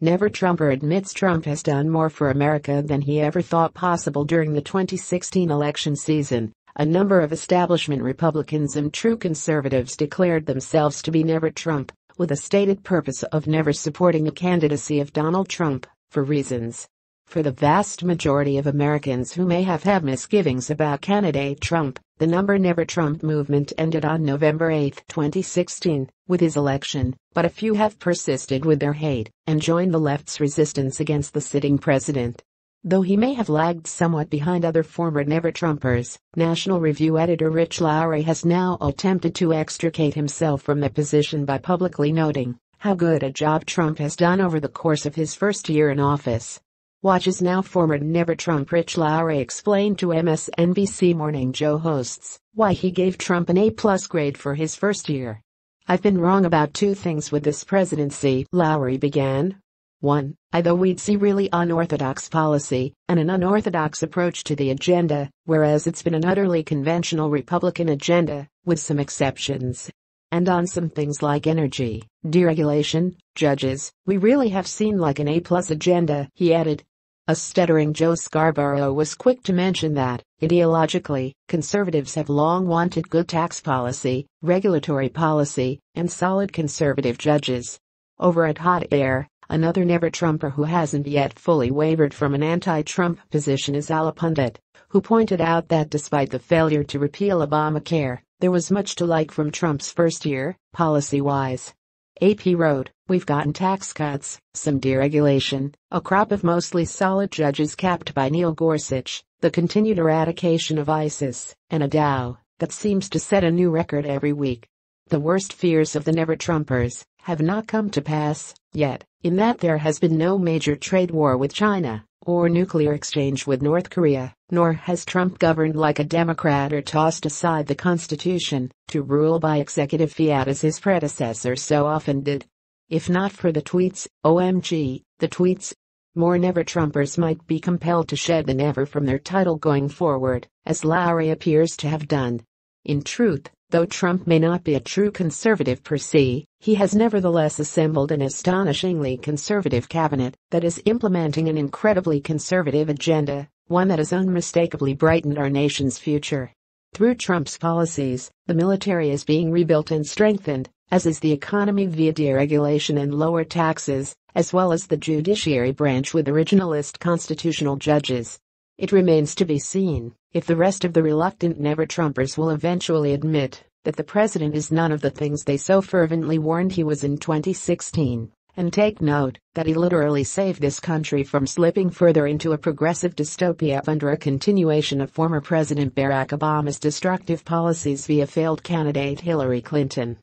NeverTrumper admits Trump has done more for America than he ever thought possible during the 2016 election season. A number of establishment Republicans and true conservatives declared themselves to be Never Trump, with a stated purpose of never supporting the candidacy of Donald Trump, for reasons. For the vast majority of Americans who may have had misgivings about candidate Trump, the Never Trump movement ended on November 8, 2016, with his election, but a few have persisted with their hate and joined the left's resistance against the sitting president. Though he may have lagged somewhat behind other former Never-Trumpers, National Review editor Rich Lowry has now attempted to extricate himself from the position by publicly noting how good a job Trump has done over the course of his first year in office. Watch as now former Never-Trump Rich Lowry explained to MSNBC Morning Joe hosts why he gave Trump an A+ grade for his first year. "I've been wrong about two things with this presidency," Lowry began. 1. I thought we'd see really unorthodox policy and an unorthodox approach to the agenda, whereas it's been an utterly conventional Republican agenda, with some exceptions. And on some things like energy, deregulation, judges, we really have seen like an A+ agenda," he added. A stuttering Joe Scarborough was quick to mention that, ideologically, conservatives have long wanted good tax policy, regulatory policy, and solid conservative judges. Over at Hot Air, another Never-Trumper who hasn't yet fully wavered from an anti-Trump position is Al Pundit, who pointed out that despite the failure to repeal Obamacare, there was much to like from Trump's first year, policy-wise. AP wrote, "We've gotten tax cuts, some deregulation, a crop of mostly solid judges capped by Neil Gorsuch, the continued eradication of ISIS, and a Dow that seems to set a new record every week. The worst fears of the Never-Trumpers have not come to pass yet, in that there has been no major trade war with China or nuclear exchange with North Korea, nor has Trump governed like a Democrat or tossed aside the Constitution to rule by executive fiat as his predecessor so often did. If not for the tweets, OMG, the tweets, more Never-Trumpers might be compelled to shed the never from their title going forward, as Lowry appears to have done. In truth, though Trump may not be a true conservative per se, he has nevertheless assembled an astonishingly conservative cabinet that is implementing an incredibly conservative agenda, one that has unmistakably brightened our nation's future. Through Trump's policies, the military is being rebuilt and strengthened, as is the economy via deregulation and lower taxes, as well as the judiciary branch with originalist constitutional judges. It remains to be seen if the rest of the reluctant Never-Trumpers will eventually admit that the president is none of the things they so fervently warned he was in 2016, and take note that he literally saved this country from slipping further into a progressive dystopia under a continuation of former President Barack Obama's destructive policies via failed candidate Hillary Clinton.